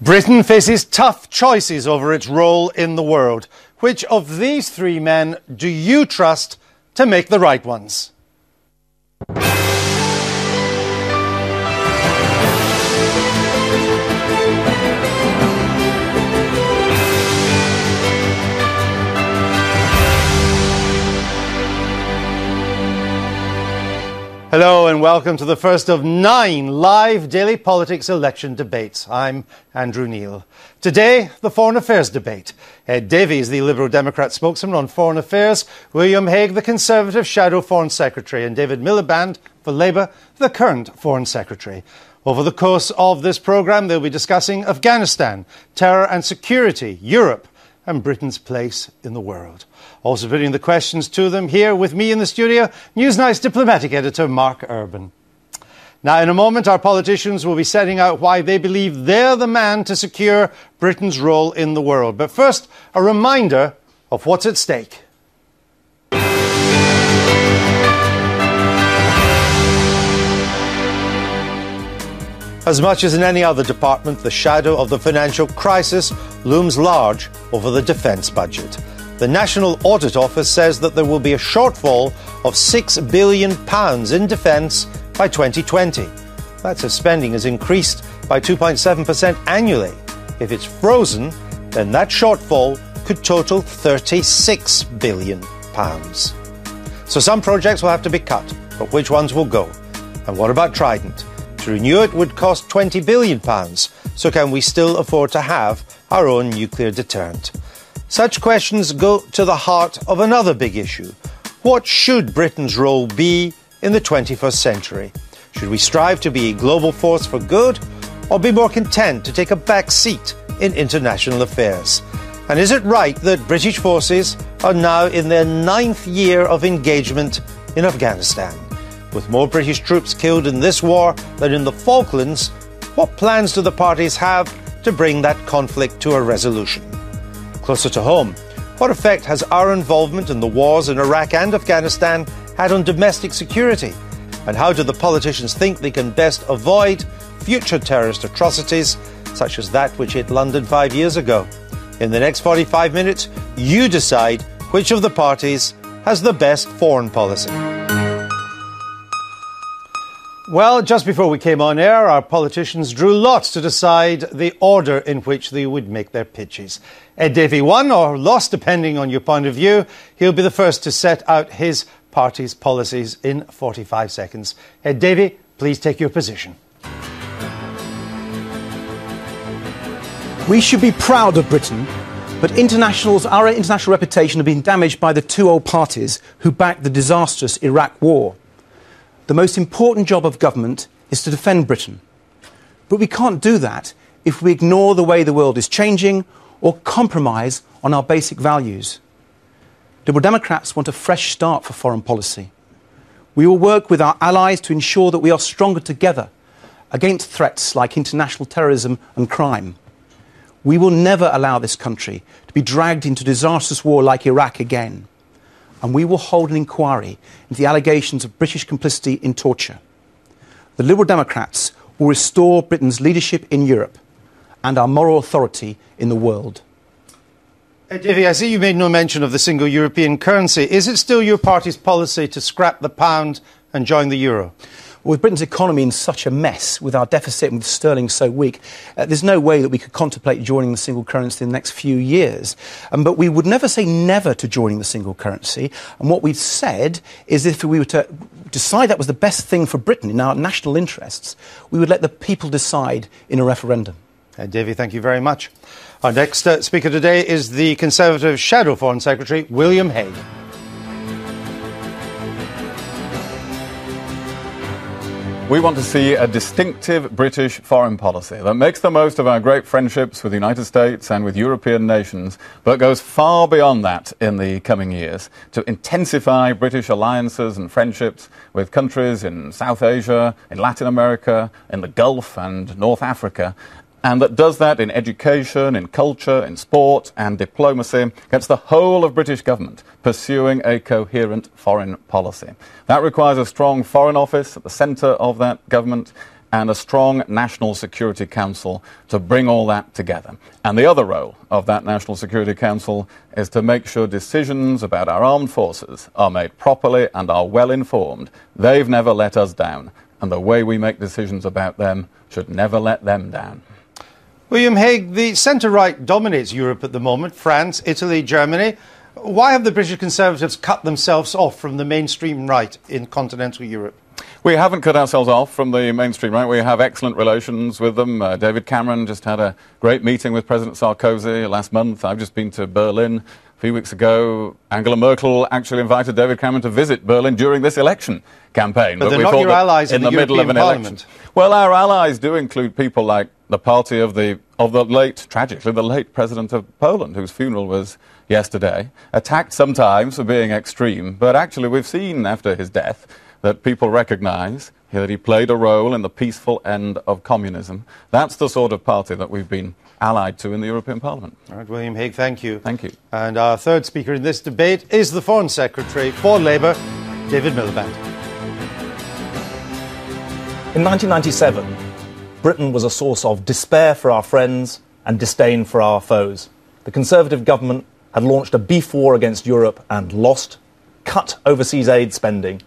Britain faces tough choices over its role in the world. Which of these three men do you trust to make the right ones? Hello and welcome to the first of 9 live daily politics election debates. I'm Andrew Neil. Today, the Foreign Affairs debate. Davey is the Liberal Democrat spokesman on foreign affairs, William Hague, the Conservative Shadow Foreign Secretary, and David Milliband for Labour, the current Foreign Secretary. Over the course of this programme, they'll be discussing Afghanistan, terror and security, Europe, and Britain's place in the world. Also putting the questions to them here with me in the studio, Newsnight's diplomatic editor, Mark Urban. Now, in a moment, our politicians will be setting out why they believe they're the man to secure Britain's role in the world. But first, a reminder of what's at stake. As much as in any other department, the shadow of the financial crisis looms large over the defence budget. The National Audit Office says that there will be a shortfall of £6 billion in defence by 2020. That's if spending is increased by 2.7% annually. If it's frozen, then that shortfall could total £36 billion. So some projects will have to be cut, but which ones will go? And what about Trident? To renew it would cost £20 billion, so can we still afford to have our own nuclear deterrent? Such questions go to the heart of another big issue. What should Britain's role be in the 21st century? Should we strive to be a global force for good, or be more content to take a back seat in international affairs? And is it right that British forces are now in their 9th year of engagement in Afghanistan? With more British troops killed in this war than in the Falklands, what plans do the parties have to bring that conflict to a resolution? Closer to home, what effect has our involvement in the wars in Iraq and Afghanistan had on domestic security? And how do the politicians think they can best avoid future terrorist atrocities, such as that which hit London 5 years ago? In the next 45 minutes, you decide which of the parties has the best foreign policy. Well, just before we came on air, our politicians drew lots to decide the order in which they would make their pitches. Davey won or lost, depending on your point of view. He'll be the first to set out his party's policies in 45 seconds. Davey, please take your position. We should be proud of Britain, but our international reputation has been damaged by the two old parties who backed the disastrous Iraq war. The most important job of government is to defend Britain. But we can't do that if we ignore the way the world is changing or compromise on our basic values. Liberal Democrats want a fresh start for foreign policy. We will work with our allies to ensure that we are stronger together against threats like international terrorism and crime. We will never allow this country to be dragged into disastrous war like Iraq again. And we will hold an inquiry into the allegations of British complicity in torture. The Liberal Democrats will restore Britain's leadership in Europe and our moral authority in the world. Davey, I see you made no mention of the single European currency. Is it still your party's policy to scrap the pound and join the euro? With Britain's economy in such a mess, with our deficit and with sterling so weak, there's no way that we could contemplate joining the single currency in the next few years. But we would never say never to joining the single currency. And what we've said is if we were to decide that was the best thing for Britain in our national interests, we would let the people decide in a referendum. Davey, thank you very much. Our next speaker today is the Conservative Shadow Foreign Secretary, William Hague. We want to see a distinctive British foreign policy that makes the most of our great friendships with the United States and with European nations, but goes far beyond that in the coming years to intensify British alliances and friendships with countries in South Asia, in Latin America, in the Gulf and North Africa, and that does that in education, in culture, in sport and diplomacy, gets the whole of British government pursuing a coherent foreign policy. That requires a strong Foreign Office at the centre of that government and a strong National Security Council to bring all that together. And the other role of that National Security Council is to make sure decisions about our armed forces are made properly and are well informed. They've never let us down, and the way we make decisions about them should never let them down. William Hague, the centre-right dominates Europe at the moment, France, Italy, Germany. Why have the British Conservatives cut themselves off from the mainstream right in continental Europe? We haven't cut ourselves off from the mainstream right. We have excellent relations with them. David Cameron just had a great meeting with President Sarkozy last month. I've just been to Berlin a few weeks ago. Angela Merkel actually invited David Cameron to visit Berlin during this election campaign. But they're not your allies in the middle of an Parliament. election. Well, our allies do include people like the party of the late, tragically, the late President of Poland, whose funeral was yesterday, attacked sometimes for being extreme, but actually we've seen after his death that people recognise that he played a role in the peaceful end of communism. That's the sort of party that we've been allied to in the European Parliament. All right, William Hague, thank you. Thank you. And our third speaker in this debate is the Foreign Secretary for Labour, David Milliband. In 1997, Britain was a source of despair for our friends and disdain for our foes. The Conservative government had launched a beef war against Europe and lost, cut overseas aid spending,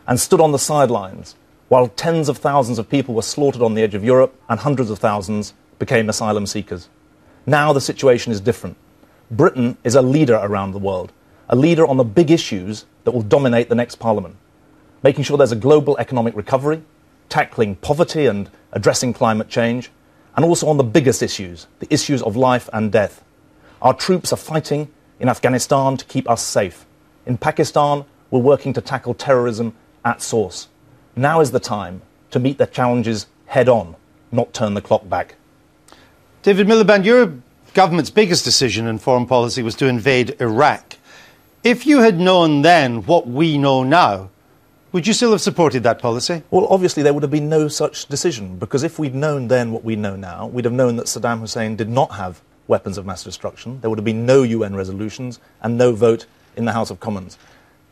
and stood on the sidelines while tens of thousands of people were slaughtered on the edge of Europe and hundreds of thousands became asylum seekers. Now the situation is different. Britain is a leader around the world, a leader on the big issues that will dominate the next parliament, making sure there's a global economic recovery, tackling poverty and addressing climate change, and also on the biggest issues, the issues of life and death. Our troops are fighting in Afghanistan to keep us safe. In Pakistan, we're working to tackle terrorism at source. Now is the time to meet the challenges head on, not turn the clock back. David Milliband, your government's biggest decision in foreign policy was to invade Iraq. If you had known then what we know now, would you still have supported that policy? Well, obviously there would have been no such decision, because if we'd known then what we know now, we'd have known that Saddam Hussein did not have weapons of mass destruction. There would have been no UN resolutions and no vote in the House of Commons.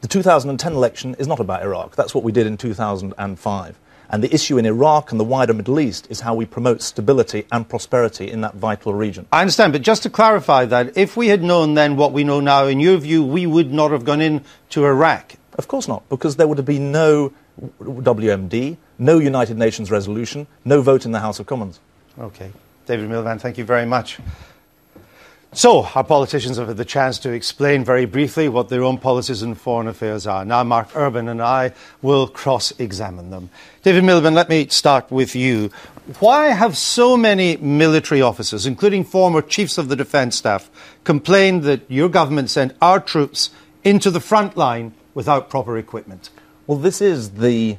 The 2010 election is not about Iraq. That's what we did in 2005. And the issue in Iraq and the wider Middle East is how we promote stability and prosperity in that vital region. I understand, but just to clarify that, if we had known then what we know now, in your view, we would not have gone into Iraq? Of course not, because there would have been no WMD, no United Nations resolution, no vote in the House of Commons. OK. David Milliband, thank you very much. So, our politicians have had the chance to explain very briefly what their own policies in foreign affairs are. Now, Mark Urban and I will cross-examine them. David Milliband, let me start with you. Why have so many military officers, including former chiefs of the defence staff, complained that your government sent our troops into the front line without proper equipment? Well, this is the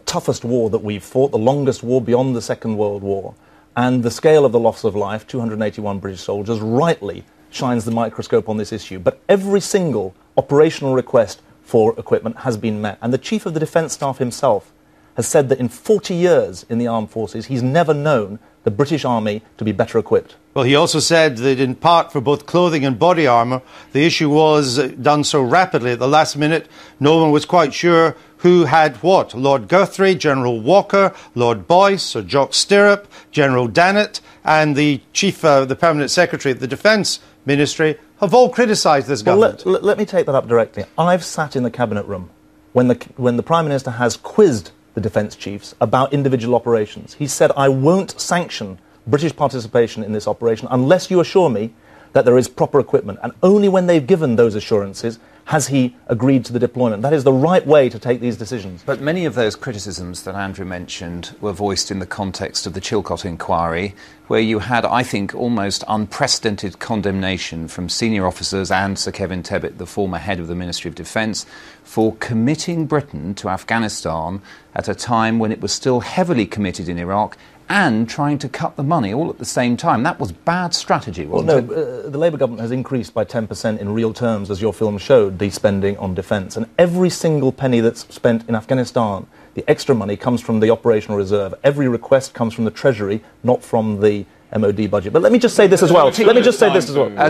toughest war that we've fought, the longest war beyond the Second World War. And the scale of the loss of life, 281 British soldiers, rightly shines the microscope on this issue. But every single operational request for equipment has been met. And the Chief of the Defence Staff himself has said that in 40 years in the armed forces, he's never known the British Army to be better equipped. Well, he also said that in part for both clothing and body armour, the issue was done so rapidly at the last minute, no one was quite sure who had what. Lord Guthrie, General Walker, Lord Boyce, Sir Jock Stirrup, General Dannett, and the Chief, the Permanent Secretary of the Defence Ministry have all criticised this government. Well, let me take that up directly. I've sat in the Cabinet room when the Prime Minister has quizzed the defence chiefs about individual operations. He said, I won't sanction British participation in this operation unless you assure me that there is proper equipment. And only when they've given those assurances has he agreed to the deployment. That is the right way to take these decisions. But many of those criticisms that Andrew mentioned were voiced in the context of the Chilcot inquiry, where you had, I think, almost unprecedented condemnation from senior officers and Sir Kevin Tebbit, the former head of the Ministry of Defence, for committing Britain to Afghanistan at a time when it was still heavily committed in Iraq and trying to cut the money all at the same time. That was bad strategy, wasn't it? The Labour government has increased by 10% in real terms, as your film showed, the spending on defence. And every single penny that's spent in Afghanistan, the extra money comes from the operational reserve. Every request comes from the Treasury, not from the MOD budget. But let me just say this as well. At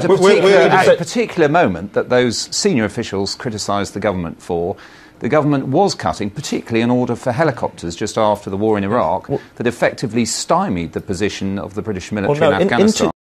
a particular moment that those senior officials criticised the government for, the government was cutting, particularly an order for helicopters just after the war in Iraq, that effectively stymied the position of the British military in Afghanistan.